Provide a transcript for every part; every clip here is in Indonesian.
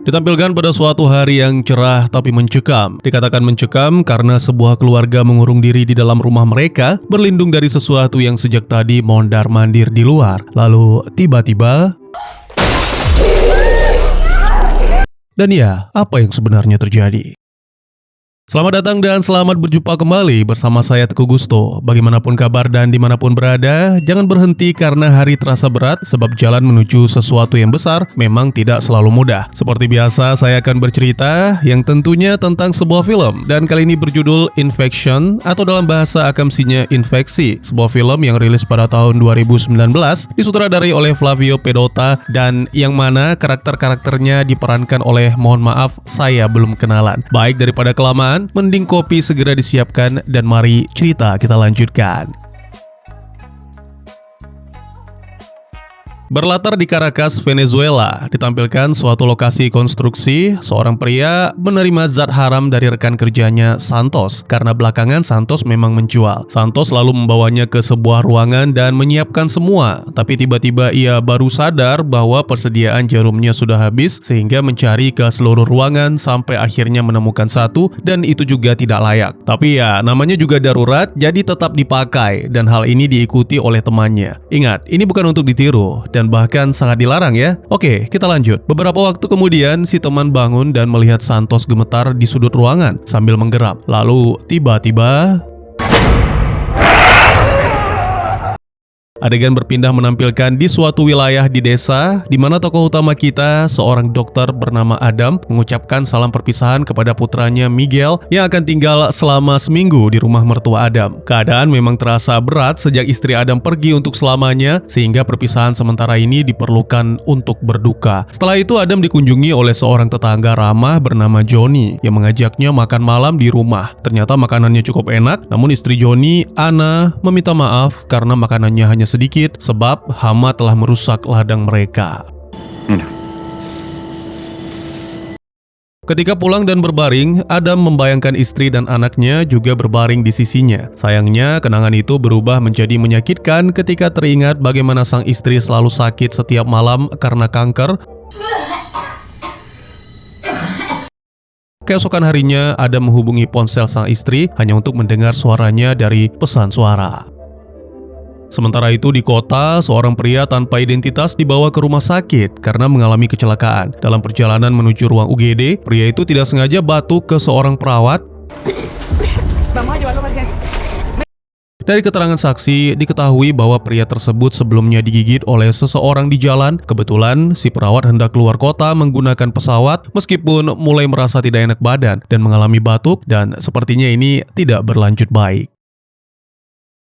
Ditampilkan pada suatu hari yang cerah tapi mencekam. Dikatakan mencekam karena sebuah keluarga mengurung diri di dalam rumah mereka, berlindung dari sesuatu yang sejak tadi mondar-mandir di luar. Lalu tiba-tiba... Dan ya, apa yang sebenarnya terjadi? Selamat datang dan selamat berjumpa kembali bersama saya Teguh Gusto. Bagaimanapun kabar dan dimanapun berada, jangan berhenti karena hari terasa berat sebab jalan menuju sesuatu yang besar memang tidak selalu mudah. Seperti biasa, saya akan bercerita yang tentunya tentang sebuah film dan kali ini berjudul Infection atau dalam bahasa akamsinya Infeksi, sebuah film yang rilis pada tahun 2019, disutradarai oleh Flavio Pedota dan yang mana karakter-karakternya diperankan oleh, mohon maaf, saya belum kenalan. Baik daripada kelamaan, mending kopi segera disiapkan dan mari cerita kita lanjutkan. Berlatar di Caracas, Venezuela, ditampilkan suatu lokasi konstruksi. Seorang pria menerima zat haram dari rekan kerjanya Santos karena belakangan Santos memang menjual. Santos lalu membawanya ke sebuah ruangan dan menyiapkan semua, tapi tiba-tiba ia baru sadar bahwa persediaan jarumnya sudah habis sehingga mencari ke seluruh ruangan sampai akhirnya menemukan satu dan itu juga tidak layak. Tapi ya, namanya juga darurat jadi tetap dipakai dan hal ini diikuti oleh temannya. Ingat, ini bukan untuk ditiru dan bahkan sangat dilarang ya. Oke, kita lanjut. Beberapa waktu kemudian si teman bangun dan melihat Santos gemetar di sudut ruangan sambil menggeram. Lalu tiba-tiba adegan berpindah menampilkan di suatu wilayah di desa di mana tokoh utama kita, seorang dokter bernama Adam, mengucapkan salam perpisahan kepada putranya Miguel yang akan tinggal selama seminggu di rumah mertua Adam. Keadaan memang terasa berat sejak istri Adam pergi untuk selamanya sehingga perpisahan sementara ini diperlukan untuk berduka. Setelah itu Adam dikunjungi oleh seorang tetangga ramah bernama Johnny yang mengajaknya makan malam di rumah. Ternyata makanannya cukup enak, namun istri Johnny, Anna, meminta maaf karena makanannya hanya sedikit sebab hama telah merusak ladang mereka. Ketika pulang dan berbaring, Adam membayangkan istri dan anaknya juga berbaring di sisinya. Sayangnya, kenangan itu berubah menjadi menyakitkan ketika teringat bagaimana sang istri selalu sakit setiap malam karena kanker. Keesokan harinya, Adam menghubungi ponsel sang istri hanya untuk mendengar suaranya dari pesan suara. Sementara itu di kota, seorang pria tanpa identitas dibawa ke rumah sakit karena mengalami kecelakaan. Dalam perjalanan menuju ruang UGD, pria itu tidak sengaja batuk ke seorang perawat. Dari keterangan saksi, diketahui bahwa pria tersebut sebelumnya digigit oleh seseorang di jalan. Kebetulan, si perawat hendak keluar kota menggunakan pesawat meskipun mulai merasa tidak enak badan dan mengalami batuk dan sepertinya ini tidak berlanjut baik.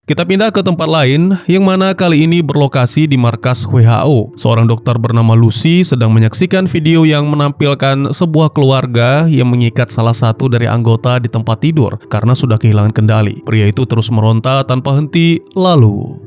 Kita pindah ke tempat lain, yang mana kali ini berlokasi di markas WHO. Seorang dokter bernama Lucy sedang menyaksikan video yang menampilkan sebuah keluarga yang mengikat salah satu dari anggota di tempat tidur karena sudah kehilangan kendali. Pria itu terus meronta tanpa henti, lalu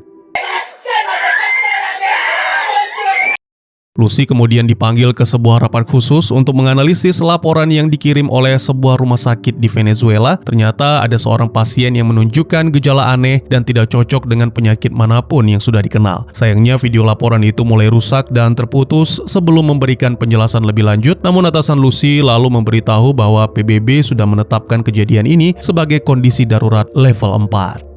Lucy kemudian dipanggil ke sebuah rapat khusus untuk menganalisis laporan yang dikirim oleh sebuah rumah sakit di Venezuela. Ternyata ada seorang pasien yang menunjukkan gejala aneh dan tidak cocok dengan penyakit manapun yang sudah dikenal. Sayangnya video laporan itu mulai rusak dan terputus sebelum memberikan penjelasan lebih lanjut. Namun atasan Lucy lalu memberitahu bahwa PBB sudah menetapkan kejadian ini sebagai kondisi darurat level 4.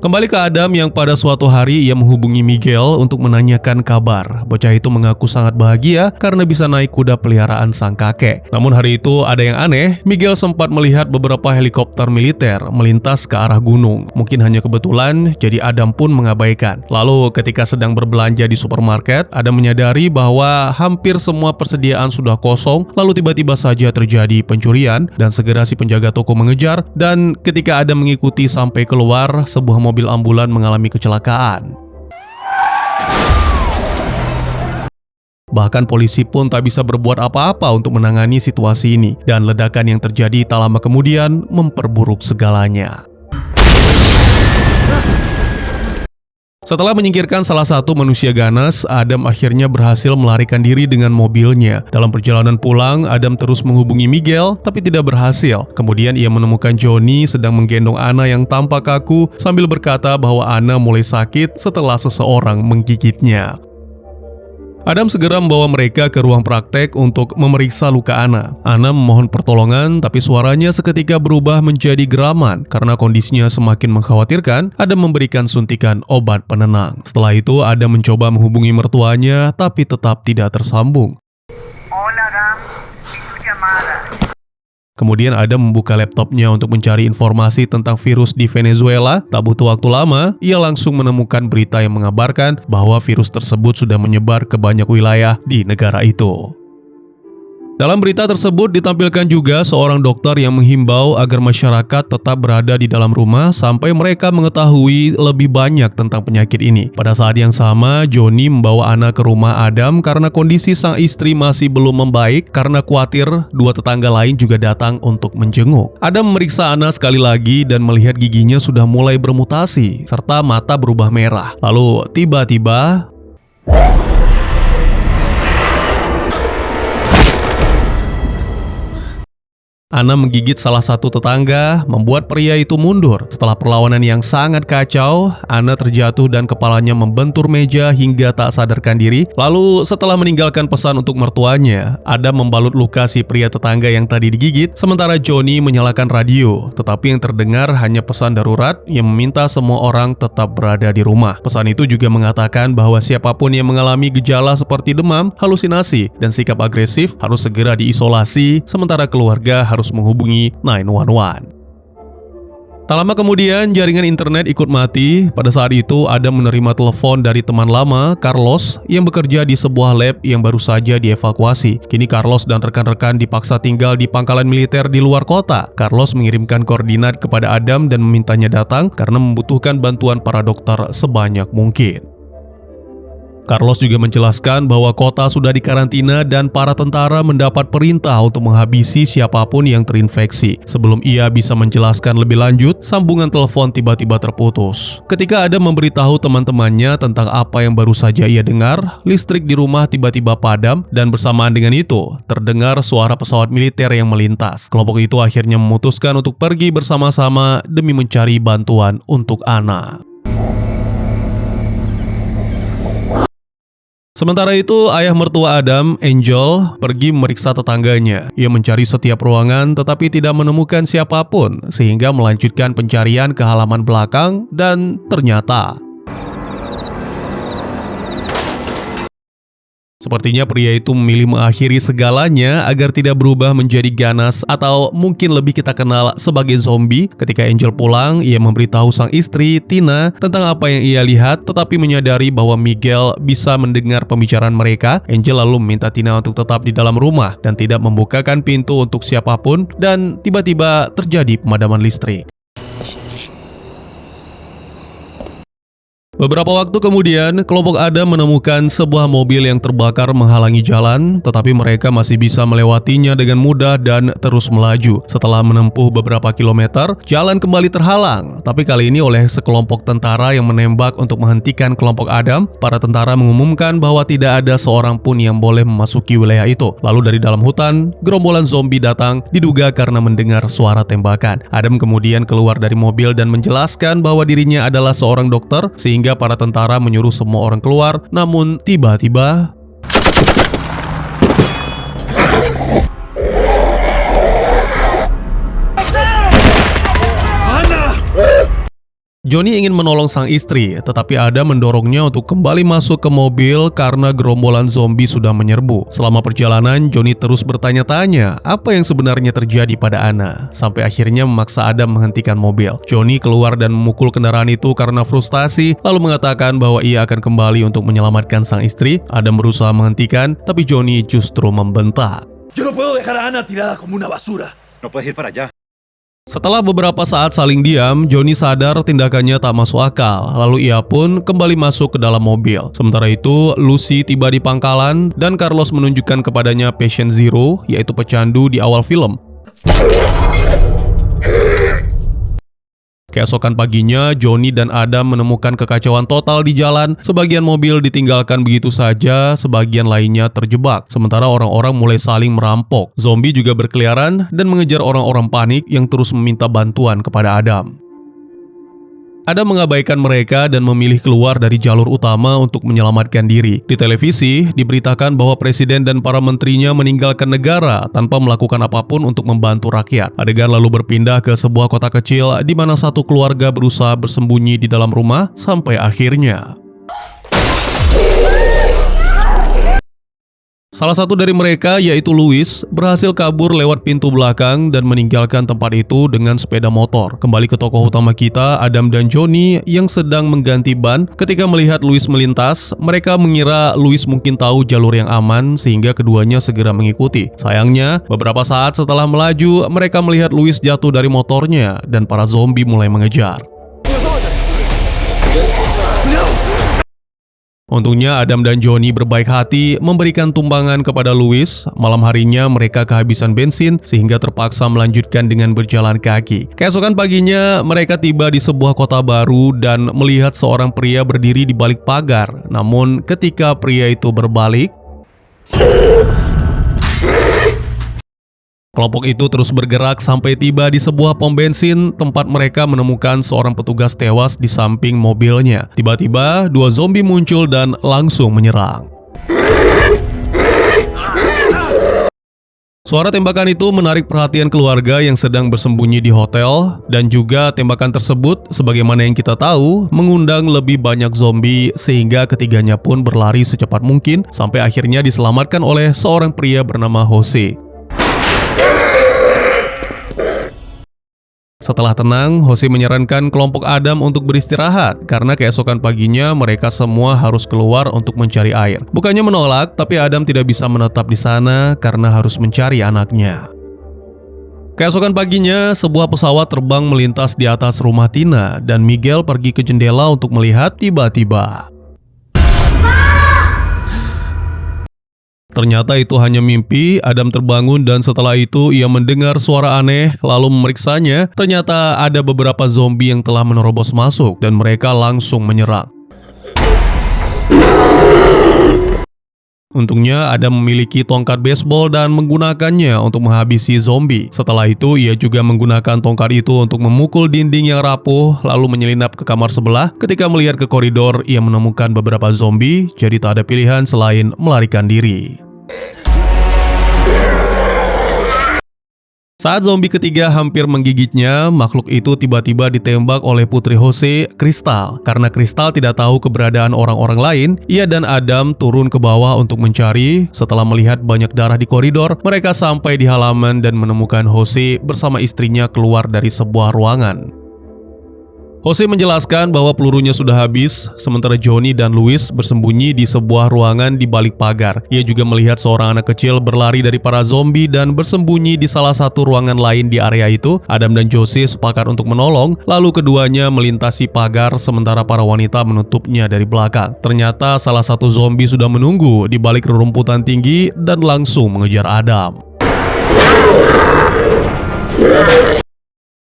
Kembali ke Adam yang pada suatu hari ia menghubungi Miguel untuk menanyakan kabar. Bocah itu mengaku sangat bahagia karena bisa naik kuda peliharaan sang kakek. Namun hari itu ada yang aneh, Miguel sempat melihat beberapa helikopter militer melintas ke arah gunung. Mungkin hanya kebetulan, jadi Adam pun mengabaikan. Lalu ketika sedang berbelanja di supermarket, Adam menyadari bahwa hampir semua persediaan sudah kosong. Lalu tiba-tiba saja terjadi pencurian dan segera si penjaga toko mengejar. Dan ketika Adam mengikuti sampai keluar, sebuah mobil ambulan mengalami kecelakaan. Bahkan polisi pun tak bisa berbuat apa-apa untuk menangani situasi ini dan ledakan yang terjadi tak lama kemudian memperburuk segalanya. Setelah menyingkirkan salah satu manusia ganas, Adam akhirnya berhasil melarikan diri dengan mobilnya. Dalam perjalanan pulang, Adam terus menghubungi Miguel, tapi tidak berhasil. Kemudian ia menemukan Johnny sedang menggendong Anna yang tampak kaku sambil berkata bahwa Anna mulai sakit setelah seseorang menggigitnya. Adam segera membawa mereka ke ruang praktek untuk memeriksa luka Anna. Anna memohon pertolongan, tapi suaranya seketika berubah menjadi geraman. Karena kondisinya semakin mengkhawatirkan, Adam memberikan suntikan obat penenang. Setelah itu, Adam mencoba menghubungi mertuanya, tapi tetap tidak tersambung. Hola, Adam. Vi tu llamada. Kemudian Adam membuka laptopnya untuk mencari informasi tentang virus di Venezuela. Tak butuh waktu lama, ia langsung menemukan berita yang mengabarkan bahwa virus tersebut sudah menyebar ke banyak wilayah di negara itu. Dalam berita tersebut ditampilkan juga seorang dokter yang menghimbau agar masyarakat tetap berada di dalam rumah sampai mereka mengetahui lebih banyak tentang penyakit ini. Pada saat yang sama, Johnny membawa Anna ke rumah Adam karena kondisi sang istri masih belum membaik karena khawatir dua tetangga lain juga datang untuk menjenguk. Adam memeriksa Anna sekali lagi dan melihat giginya sudah mulai bermutasi serta mata berubah merah. Lalu tiba-tiba Anna menggigit salah satu tetangga, membuat pria itu mundur. Setelah perlawanan yang sangat kacau, Anna terjatuh dan kepalanya membentur meja hingga tak sadarkan diri. Lalu setelah meninggalkan pesan untuk mertuanya, Adam membalut luka si pria tetangga yang tadi digigit, sementara Johnny menyalakan radio. Tetapi yang terdengar hanya pesan darurat yang meminta semua orang tetap berada di rumah. Pesan itu juga mengatakan bahwa siapapun yang mengalami gejala seperti demam, halusinasi, dan sikap agresif harus segera diisolasi, sementara keluarga harus menghubungi 911. Tak lama kemudian, jaringan internet ikut mati. Pada saat itu, Adam menerima telepon dari teman lama, Carlos, yang bekerja di sebuah lab yang baru saja dievakuasi. Kini Carlos dan rekan-rekan dipaksa tinggal di pangkalan militer di luar kota. Carlos mengirimkan koordinat kepada Adam dan memintanya datang karena membutuhkan bantuan para dokter sebanyak mungkin. Carlos juga menjelaskan bahwa kota sudah dikarantina dan para tentara mendapat perintah untuk menghabisi siapapun yang terinfeksi. Sebelum ia bisa menjelaskan lebih lanjut, sambungan telepon tiba-tiba terputus. Ketika Adam memberitahu teman-temannya tentang apa yang baru saja ia dengar, listrik di rumah tiba-tiba padam dan bersamaan dengan itu, terdengar suara pesawat militer yang melintas. Kelompok itu akhirnya memutuskan untuk pergi bersama-sama demi mencari bantuan untuk Anna. Sementara itu, ayah mertua Adam, Angel, pergi memeriksa tetangganya. Ia mencari setiap ruangan tetapi tidak menemukan siapapun, sehingga melanjutkan pencarian ke halaman belakang dan ternyata sepertinya pria itu memilih mengakhiri segalanya agar tidak berubah menjadi ganas atau mungkin lebih kita kenal sebagai zombie. Ketika Angel pulang, ia memberitahu sang istri, Tina, tentang apa yang ia lihat, tetapi menyadari bahwa Miguel bisa mendengar pembicaraan mereka. Angel lalu meminta Tina untuk tetap di dalam rumah dan tidak membukakan pintu untuk siapapun, dan tiba-tiba terjadi pemadaman listrik. Beberapa waktu kemudian, kelompok Adam menemukan sebuah mobil yang terbakar menghalangi jalan, tetapi mereka masih bisa melewatinya dengan mudah dan terus melaju. Setelah menempuh beberapa kilometer, jalan kembali terhalang, tapi kali ini oleh sekelompok tentara yang menembak untuk menghentikan kelompok Adam. Para tentara mengumumkan bahwa tidak ada seorang pun yang boleh memasuki wilayah itu. Lalu dari dalam hutan, gerombolan zombie datang, diduga karena mendengar suara tembakan. Adam kemudian keluar dari mobil dan menjelaskan bahwa dirinya adalah seorang dokter, sehingga para tentara menyuruh semua orang keluar. Namun tiba-tiba Johnny ingin menolong sang istri, tetapi Adam mendorongnya untuk kembali masuk ke mobil karena gerombolan zombie sudah menyerbu. Selama perjalanan, Johnny terus bertanya-tanya apa yang sebenarnya terjadi pada Anna, sampai akhirnya memaksa Adam menghentikan mobil. Johnny keluar dan memukul kendaraan itu karena frustasi, lalu mengatakan bahwa ia akan kembali untuk menyelamatkan sang istri. Adam berusaha menghentikan, tapi Johnny justru membentak. Yo no puedo dejar a Ana tirada como una basura. No puedes ir para allá. Setelah beberapa saat saling diam, Johnny sadar tindakannya tak masuk akal. Lalu ia pun kembali masuk ke dalam mobil. Sementara itu, Lucy tiba di pangkalan dan Carlos menunjukkan kepadanya Patient Zero, yaitu pecandu di awal film. Keesokan paginya, Johnny dan Adam menemukan kekacauan total di jalan. Sebagian mobil ditinggalkan begitu saja, sebagian lainnya terjebak. Sementara orang-orang mulai saling merampok. Zombie juga berkeliaran dan mengejar orang-orang panik yang terus meminta bantuan kepada Adam. Adam mengabaikan mereka dan memilih keluar dari jalur utama untuk menyelamatkan diri. Di televisi, diberitakan bahwa presiden dan para menterinya meninggalkan negara tanpa melakukan apapun untuk membantu rakyat. Adegan lalu berpindah ke sebuah kota kecil di mana satu keluarga berusaha bersembunyi di dalam rumah sampai akhirnya salah satu dari mereka, yaitu Louis, berhasil kabur lewat pintu belakang dan meninggalkan tempat itu dengan sepeda motor. Kembali ke tokoh utama kita, Adam dan Johnny yang sedang mengganti ban. Ketika melihat Louis melintas, mereka mengira Louis mungkin tahu jalur yang aman sehingga keduanya segera mengikuti. Sayangnya, beberapa saat setelah melaju, mereka melihat Louis jatuh dari motornya dan para zombie mulai mengejar. Untungnya Adam dan Johnny berbaik hati memberikan tumpangan kepada Louis. Malam harinya mereka kehabisan bensin sehingga terpaksa melanjutkan dengan berjalan kaki. Keesokan paginya mereka tiba di sebuah kota baru dan melihat seorang pria berdiri di balik pagar. Namun ketika pria itu berbalik, kelompok itu terus bergerak sampai tiba di sebuah pom bensin tempat mereka menemukan seorang petugas tewas di samping mobilnya. Tiba-tiba, dua zombie muncul dan langsung menyerang. Suara tembakan itu menarik perhatian keluarga yang sedang bersembunyi di hotel, dan juga tembakan tersebut, sebagaimana yang kita tahu, mengundang lebih banyak zombie sehingga ketiganya pun berlari secepat mungkin sampai akhirnya diselamatkan oleh seorang pria bernama Jose. Setelah tenang, Jose menyarankan kelompok Adam untuk beristirahat karena keesokan paginya mereka semua harus keluar untuk mencari air. Bukannya menolak, tapi Adam tidak bisa menetap di sana karena harus mencari anaknya. Keesokan paginya, sebuah pesawat terbang melintas di atas rumah Tina dan Miguel pergi ke jendela untuk melihat. Tiba-tiba ternyata itu hanya mimpi. Adam terbangun dan setelah itu ia mendengar suara aneh lalu memeriksanya. Ternyata ada beberapa zombie yang telah menerobos masuk dan mereka langsung menyerang. Untungnya Adam memiliki tongkat baseball dan menggunakannya untuk menghabisi zombie. Setelah itu ia juga menggunakan tongkat itu untuk memukul dinding yang rapuh lalu menyelinap ke kamar sebelah. Ketika melihat ke koridor, ia menemukan beberapa zombie, jadi tak ada pilihan selain melarikan diri. Saat zombie ketiga hampir menggigitnya, makhluk itu tiba-tiba ditembak oleh putri Jose, Crystal. Karena Crystal tidak tahu keberadaan orang-orang lain, ia dan Adam turun ke bawah untuk mencari. Setelah melihat banyak darah di koridor, mereka sampai di halaman dan menemukan Jose bersama istrinya keluar dari sebuah ruangan. Jose menjelaskan bahwa pelurunya sudah habis, sementara Johnny dan Louis bersembunyi di sebuah ruangan di balik pagar. Ia juga melihat seorang anak kecil berlari dari para zombie dan bersembunyi di salah satu ruangan lain di area itu. Adam dan Jose sepakat untuk menolong, lalu keduanya melintasi pagar sementara para wanita menutupnya dari belakang. Ternyata salah satu zombie sudah menunggu di balik rerumputan tinggi dan langsung mengejar Adam.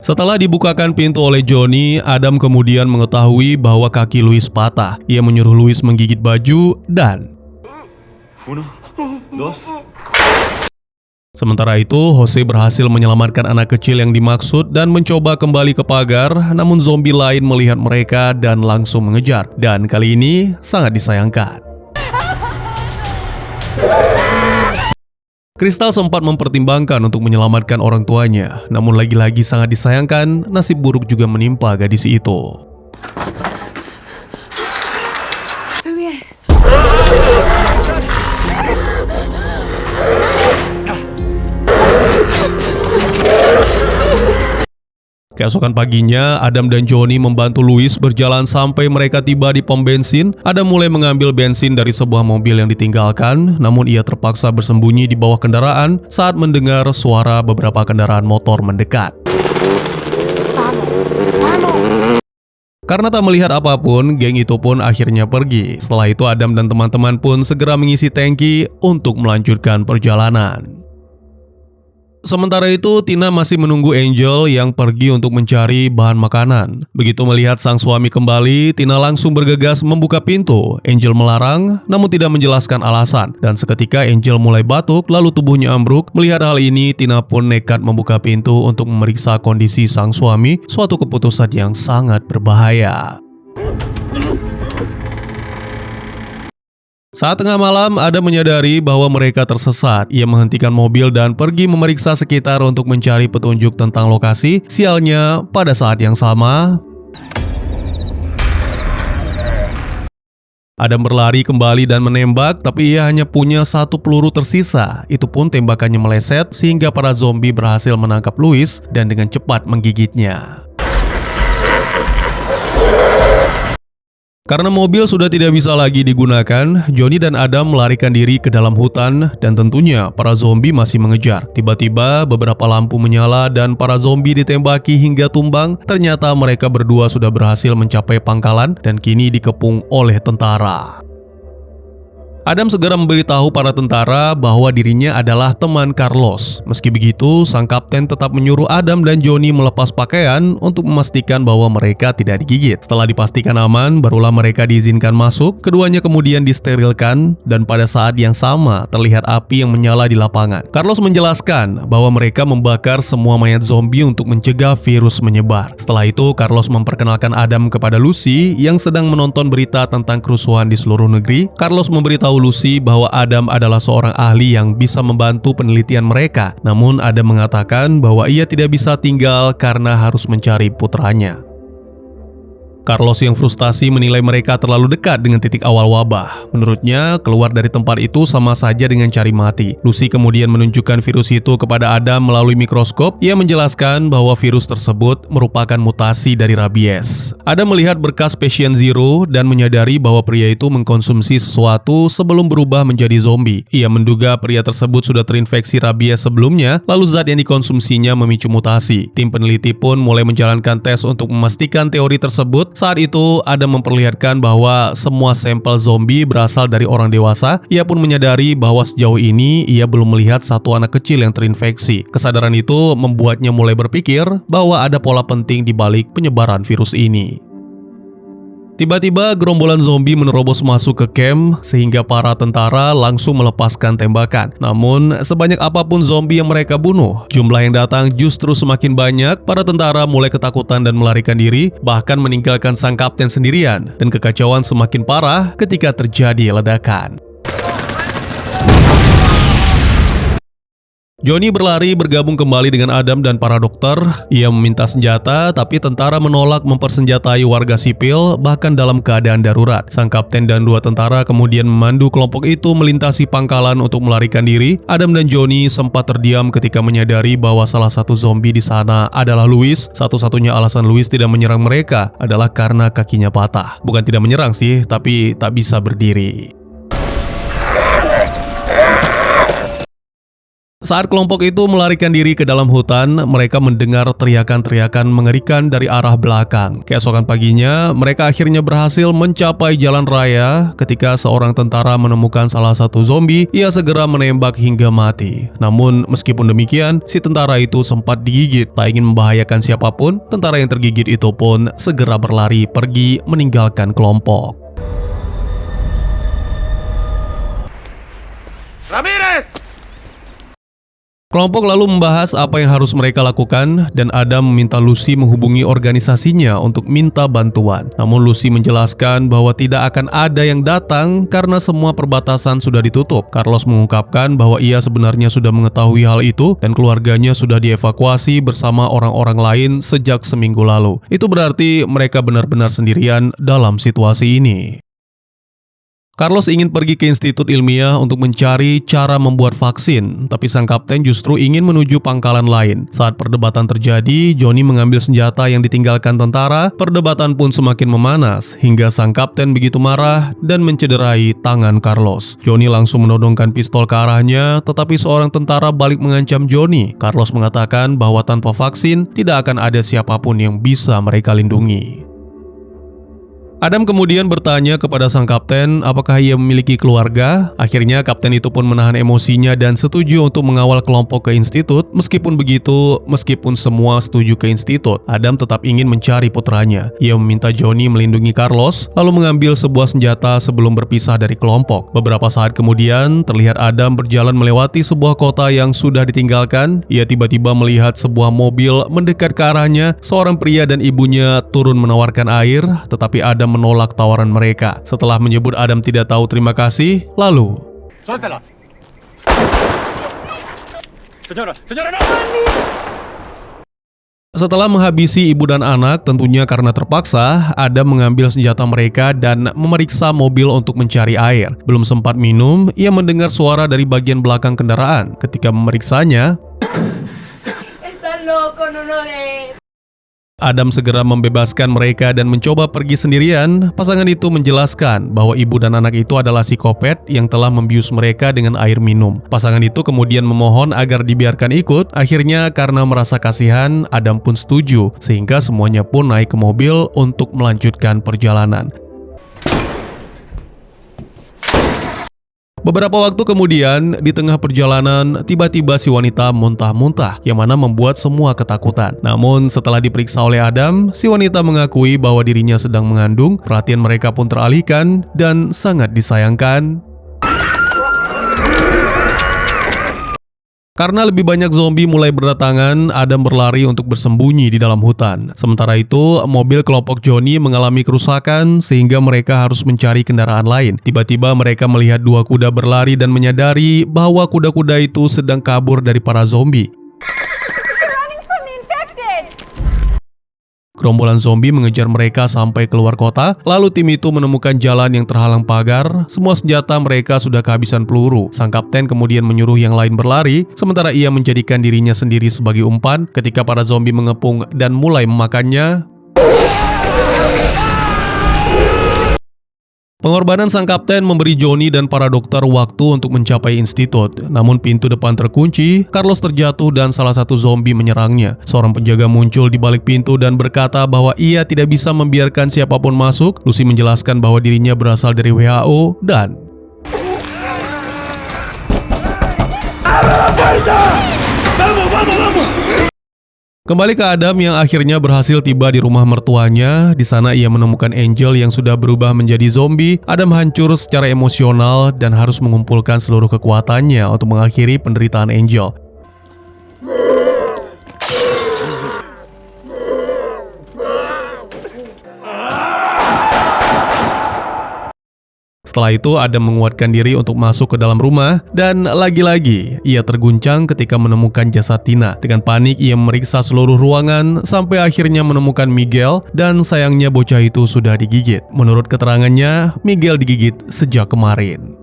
Setelah dibukakan pintu oleh Johnny, Adam kemudian mengetahui bahwa kaki Louis patah. Ia menyuruh Louis menggigit baju dan sementara itu, Jose berhasil menyelamatkan anak kecil yang dimaksud dan mencoba kembali ke pagar, namun zombie lain melihat mereka dan langsung mengejar. Dan kali ini sangat disayangkan, Crystal sempat mempertimbangkan untuk menyelamatkan orang tuanya, namun lagi-lagi sangat disayangkan, nasib buruk juga menimpa gadis itu. Keesokan paginya, Adam dan Johnny membantu Louis berjalan sampai mereka tiba di pom bensin. Adam mulai mengambil bensin dari sebuah mobil yang ditinggalkan, namun ia terpaksa bersembunyi di bawah kendaraan saat mendengar suara beberapa kendaraan motor mendekat. Karena tak melihat apapun, geng itu pun akhirnya pergi. Setelah itu Adam dan teman-teman pun segera mengisi tangki untuk melanjutkan perjalanan. Sementara itu, Tina masih menunggu Angel yang pergi untuk mencari bahan makanan. Begitu melihat sang suami kembali, Tina langsung bergegas membuka pintu. Angel melarang, namun tidak menjelaskan alasan. Dan seketika Angel mulai batuk, lalu tubuhnya ambruk. Melihat hal ini, Tina pun nekat membuka pintu untuk memeriksa kondisi sang suami, suatu keputusan yang sangat berbahaya. Saat tengah malam, Adam menyadari bahwa mereka tersesat. Ia menghentikan mobil dan pergi memeriksa sekitar untuk mencari petunjuk tentang lokasi. Sialnya, pada saat yang sama, Adam berlari kembali dan menembak, tapi ia hanya punya satu peluru tersisa. Itu pun tembakannya meleset sehingga para zombie berhasil menangkap Louis dan dengan cepat menggigitnya. Karena mobil sudah tidak bisa lagi digunakan, Johnny dan Adam melarikan diri ke dalam hutan dan tentunya para zombie masih mengejar. Tiba-tiba beberapa lampu menyala dan para zombie ditembaki hingga tumbang. Ternyata mereka berdua sudah berhasil mencapai pangkalan dan kini dikepung oleh tentara. Adam segera memberitahu para tentara bahwa dirinya adalah teman Carlos. Meski begitu, sang kapten tetap menyuruh Adam dan Johnny melepas pakaian untuk memastikan bahwa mereka tidak digigit. Setelah dipastikan aman, barulah mereka diizinkan masuk. Keduanya kemudian disterilkan dan pada saat yang sama terlihat api yang menyala di lapangan. Carlos menjelaskan bahwa mereka membakar semua mayat zombie untuk mencegah virus menyebar. Setelah itu, Carlos memperkenalkan Adam kepada Lucy yang sedang menonton berita tentang kerusuhan di seluruh negeri. Carlos memberitahu Lucy bahwa Adam adalah seorang ahli yang bisa membantu penelitian mereka. Namun Adam mengatakan bahwa ia tidak bisa tinggal karena harus mencari putranya. Carlos yang frustasi menilai mereka terlalu dekat dengan titik awal wabah. Menurutnya, keluar dari tempat itu sama saja dengan cari mati. Lucy kemudian menunjukkan virus itu kepada Adam melalui mikroskop. Ia menjelaskan bahwa virus tersebut merupakan mutasi dari rabies. Adam melihat berkas patient zero dan menyadari bahwa pria itu mengkonsumsi sesuatu sebelum berubah menjadi zombie. Ia menduga pria tersebut sudah terinfeksi rabies sebelumnya, lalu zat yang dikonsumsinya memicu mutasi. Tim peneliti pun mulai menjalankan tes untuk memastikan teori tersebut. Saat itu, Adam memperlihatkan bahwa semua sampel zombie berasal dari orang dewasa. Ia pun menyadari bahwa sejauh ini ia belum melihat satu anak kecil yang terinfeksi. Kesadaran itu membuatnya mulai berpikir bahwa ada pola penting di balik penyebaran virus ini. Tiba-tiba gerombolan zombie menerobos masuk ke camp sehingga para tentara langsung melepaskan tembakan. Namun, sebanyak apapun zombie yang mereka bunuh, jumlah yang datang justru semakin banyak. Para tentara mulai ketakutan dan melarikan diri, bahkan meninggalkan sang kapten sendirian. Dan kekacauan semakin parah ketika terjadi ledakan. Johnny berlari bergabung kembali dengan Adam dan para dokter. Ia meminta senjata, tapi tentara menolak mempersenjatai warga sipil, bahkan dalam keadaan darurat. Sang kapten dan dua tentara kemudian memandu kelompok itu melintasi pangkalan untuk melarikan diri. Adam dan Johnny sempat terdiam ketika menyadari bahwa salah satu zombie di sana adalah Louis. Satu-satunya alasan Louis tidak menyerang mereka adalah karena kakinya patah. Bukan tidak menyerang sih, tapi tak bisa berdiri. Saat kelompok itu melarikan diri ke dalam hutan, mereka mendengar teriakan-teriakan mengerikan dari arah belakang. Keesokan paginya, mereka akhirnya berhasil mencapai jalan raya. Ketika seorang tentara menemukan salah satu zombie, ia segera menembak hingga mati. Namun, meskipun demikian, si tentara itu sempat digigit. Tak ingin membahayakan siapapun, tentara yang tergigit itu pun segera berlari pergi meninggalkan kelompok. ¡Ramírez! Kelompok lalu membahas apa yang harus mereka lakukan dan Adam meminta Lucy menghubungi organisasinya untuk minta bantuan. Namun Lucy menjelaskan bahwa tidak akan ada yang datang karena semua perbatasan sudah ditutup. Carlos mengungkapkan bahwa ia sebenarnya sudah mengetahui hal itu dan keluarganya sudah dievakuasi bersama orang-orang lain sejak seminggu lalu. Itu berarti mereka benar-benar sendirian dalam situasi ini. Carlos ingin pergi ke institut ilmiah untuk mencari cara membuat vaksin, tapi sang kapten justru ingin menuju pangkalan lain. Saat perdebatan terjadi, Johnny mengambil senjata yang ditinggalkan tentara. Perdebatan pun semakin memanas, hingga sang kapten begitu marah dan mencederai tangan Carlos. Johnny langsung menodongkan pistol ke arahnya, tetapi seorang tentara balik mengancam Johnny. Carlos mengatakan bahwa tanpa vaksin, tidak akan ada siapapun yang bisa mereka lindungi. Adam kemudian bertanya kepada sang kapten apakah ia memiliki keluarga. Akhirnya kapten itu pun menahan emosinya dan setuju untuk mengawal kelompok ke institut. Meskipun begitu, meskipun semua setuju ke institut, Adam tetap ingin mencari putranya. Ia meminta Johnny melindungi Carlos, lalu mengambil sebuah senjata sebelum berpisah dari kelompok. Beberapa saat kemudian, terlihat Adam berjalan melewati sebuah kota yang sudah ditinggalkan. Ia tiba-tiba melihat sebuah mobil mendekat ke arahnya. Seorang pria dan ibunya turun menawarkan air, tetapi Adam menolak tawaran mereka. Setelah menyebut Adam tidak tahu terima kasih, lalu ¡Suéltala! ¡Señora, no! setelah menghabisi ibu dan anak, tentunya karena terpaksa, Adam mengambil senjata mereka dan memeriksa mobil untuk mencari air. Belum sempat minum, ia mendengar suara dari bagian belakang kendaraan. Ketika memeriksanya, Estás loco, no lo lees. Adam segera membebaskan mereka dan mencoba pergi sendirian. Pasangan itu menjelaskan bahwa ibu dan anak itu adalah psikopat yang telah membius mereka dengan air minum. Pasangan itu kemudian memohon agar dibiarkan ikut. Akhirnya karena merasa kasihan, Adam pun setuju, sehingga semuanya pun naik ke mobil untuk melanjutkan perjalanan. Beberapa waktu kemudian, di tengah perjalanan, tiba-tiba si wanita muntah-muntah, yang mana membuat semua ketakutan. Namun, setelah diperiksa oleh Adam, si wanita mengakui bahwa dirinya sedang mengandung, perhatian mereka pun teralihkan, dan sangat disayangkan. Karena lebih banyak zombie mulai berdatangan, Adam berlari untuk bersembunyi di dalam hutan. Sementara itu, mobil kelompok Johnny mengalami kerusakan sehingga mereka harus mencari kendaraan lain. Tiba-tiba mereka melihat dua kuda berlari dan menyadari bahwa kuda-kuda itu sedang kabur dari para zombie. Running from the infected. Gerombolan zombie mengejar mereka sampai keluar kota, lalu tim itu menemukan jalan yang terhalang pagar. Semua senjata mereka sudah kehabisan peluru. Sang kapten kemudian menyuruh yang lain berlari, sementara ia menjadikan dirinya sendiri sebagai umpan. Ketika para zombie mengepung dan mulai memakannya, pengorbanan sang kapten memberi Johnny dan para dokter waktu untuk mencapai institut. Namun pintu depan terkunci, Carlos terjatuh dan salah satu zombie menyerangnya. Seorang penjaga muncul di balik pintu dan berkata bahwa ia tidak bisa membiarkan siapapun masuk. Lucy menjelaskan bahwa dirinya berasal dari WHO dan kembali ke Adam yang akhirnya berhasil tiba di rumah mertuanya. Di sana ia menemukan Angel yang sudah berubah menjadi zombie. Adam hancur secara emosional dan harus mengumpulkan seluruh kekuatannya untuk mengakhiri penderitaan Angel. Setelah itu, Adam menguatkan diri untuk masuk ke dalam rumah dan lagi-lagi ia terguncang ketika menemukan jasad Tina. Dengan panik, ia memeriksa seluruh ruangan sampai akhirnya menemukan Miguel dan sayangnya bocah itu sudah digigit. Menurut keterangannya, Miguel digigit sejak kemarin.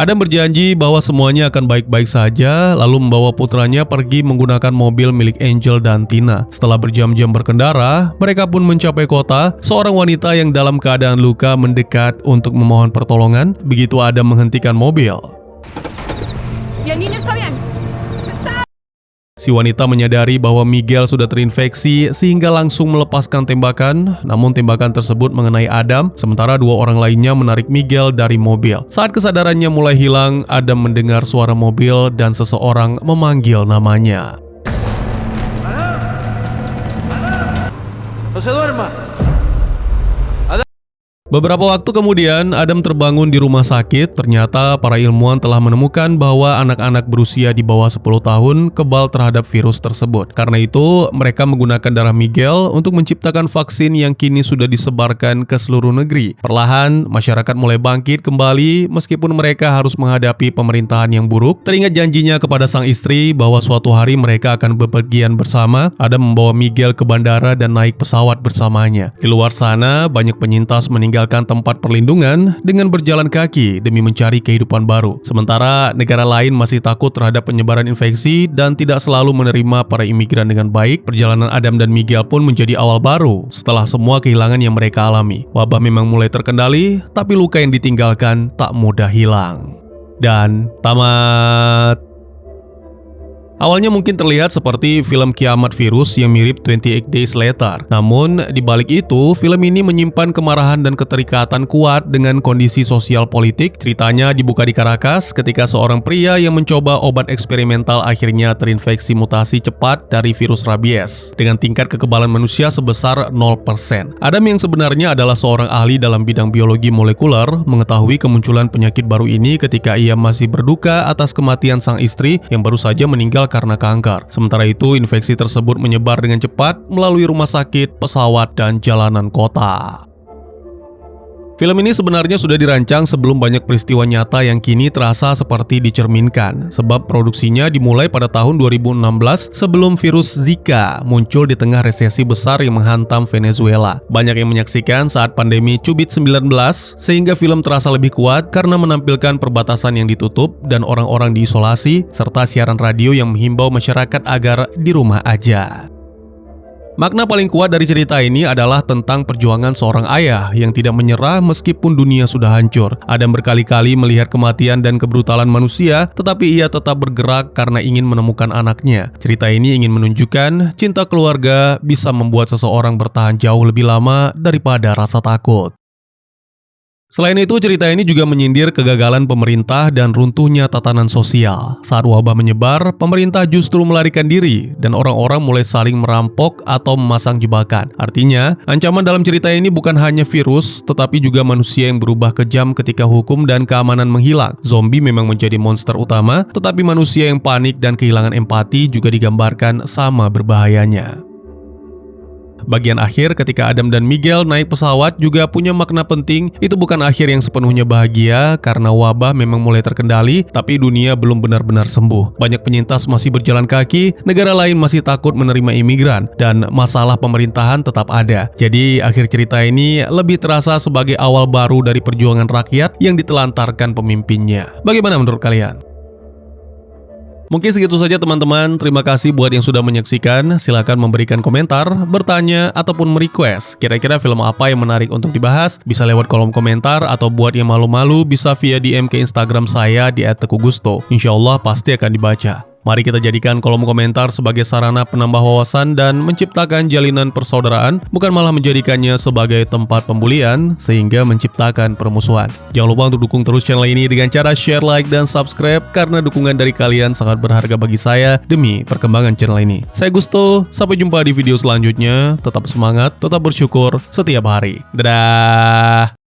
Adam berjanji bahwa semuanya akan baik-baik saja, lalu membawa putranya pergi menggunakan mobil milik Angel dan Tina. Setelah berjam-jam berkendara, mereka pun mencapai kota. Seorang wanita yang dalam keadaan luka mendekat untuk memohon pertolongan. Begitu Adam menghentikan mobil, Y el niño está bien. si wanita menyadari bahwa Miguel sudah terinfeksi sehingga langsung melepaskan tembakan. Namun tembakan tersebut mengenai Adam, sementara dua orang lainnya menarik Miguel dari mobil. Saat kesadarannya mulai hilang, Adam mendengar suara mobil dan seseorang memanggil namanya. ¡No se duerma! Beberapa waktu kemudian, Adam terbangun di rumah sakit. Ternyata para ilmuwan telah menemukan bahwa anak-anak berusia di bawah 10 tahun kebal terhadap virus tersebut. Karena itu, mereka menggunakan darah Miguel untuk menciptakan vaksin yang kini sudah disebarkan ke seluruh negeri. Perlahan, masyarakat mulai bangkit kembali meskipun mereka harus menghadapi pemerintahan yang buruk. Teringat janjinya kepada sang istri bahwa suatu hari mereka akan bepergian bersama. Adam membawa Miguel ke bandara dan naik pesawat bersamanya. Di luar sana, banyak penyintas meninggalkan tempat perlindungan dengan berjalan kaki demi mencari kehidupan baru. Sementara negara lain masih takut terhadap penyebaran infeksi dan tidak selalu menerima para imigran dengan baik. Perjalanan Adam dan Miguel pun menjadi awal baru setelah semua kehilangan yang mereka alami. Wabah memang mulai terkendali, tapi luka yang ditinggalkan tak mudah hilang. Dan tamat. Awalnya mungkin terlihat seperti film kiamat virus yang mirip 28 Days Later. Namun, di balik itu, film ini menyimpan kemarahan dan keterikatan kuat dengan kondisi sosial politik. Ceritanya dibuka di Caracas ketika seorang pria yang mencoba obat eksperimental akhirnya terinfeksi mutasi cepat dari virus rabies dengan tingkat kekebalan manusia sebesar 0%. Adam yang sebenarnya adalah seorang ahli dalam bidang biologi molekuler mengetahui kemunculan penyakit baru ini ketika ia masih berduka atas kematian sang istri yang baru saja meninggal karena kanker. Sementara itu, infeksi tersebut menyebar dengan cepat melalui rumah sakit, pesawat, dan jalanan kota. Film ini sebenarnya sudah dirancang sebelum banyak peristiwa nyata yang kini terasa seperti dicerminkan, sebab produksinya dimulai pada tahun 2016 sebelum virus Zika muncul di tengah resesi besar yang menghantam Venezuela. Banyak yang menyaksikan saat pandemi COVID-19, sehingga film terasa lebih kuat karena menampilkan perbatasan yang ditutup dan orang-orang diisolasi, serta siaran radio yang menghimbau masyarakat agar di rumah aja. Makna paling kuat dari cerita ini adalah tentang perjuangan seorang ayah yang tidak menyerah meskipun dunia sudah hancur. Adam berkali-kali melihat kematian dan kebrutalan manusia, tetapi ia tetap bergerak karena ingin menemukan anaknya. Cerita ini ingin menunjukkan cinta keluarga bisa membuat seseorang bertahan jauh lebih lama daripada rasa takut. Selain itu, cerita ini juga menyindir kegagalan pemerintah dan runtuhnya tatanan sosial. Saat wabah menyebar, pemerintah justru melarikan diri dan orang-orang mulai saling merampok atau memasang jebakan. Artinya, ancaman dalam cerita ini bukan hanya virus, tetapi juga manusia yang berubah kejam ketika hukum dan keamanan menghilang. Zombie memang menjadi monster utama, tetapi manusia yang panik dan kehilangan empati juga digambarkan sama berbahayanya. Bagian akhir ketika Adam dan Miguel naik pesawat juga punya makna penting. Itu bukan akhir yang sepenuhnya bahagia karena wabah memang mulai terkendali, tapi dunia belum benar-benar sembuh. Banyak penyintas masih berjalan kaki, negara lain masih takut menerima imigran, dan masalah pemerintahan tetap ada. Jadi akhir cerita ini lebih terasa sebagai awal baru dari perjuangan rakyat yang ditelantarkan pemimpinnya. Bagaimana menurut kalian? Mungkin segitu saja teman-teman, terima kasih buat yang sudah menyaksikan. Silahkan memberikan komentar, bertanya, ataupun merequest kira-kira film apa yang menarik untuk dibahas. Bisa lewat kolom komentar, atau buat yang malu-malu bisa via DM ke Instagram saya di @tegugusto. Insya Allah pasti akan dibaca. Mari kita jadikan kolom komentar sebagai sarana penambah wawasan dan menciptakan jalinan persaudaraan, bukan malah menjadikannya sebagai tempat pembulian sehingga menciptakan permusuhan. Jangan lupa untuk dukung terus channel ini dengan cara share, like, dan subscribe karena dukungan dari kalian sangat berharga bagi saya demi perkembangan channel ini. Saya Gusto, sampai jumpa di video selanjutnya. Tetap semangat, tetap bersyukur setiap hari. Dadah!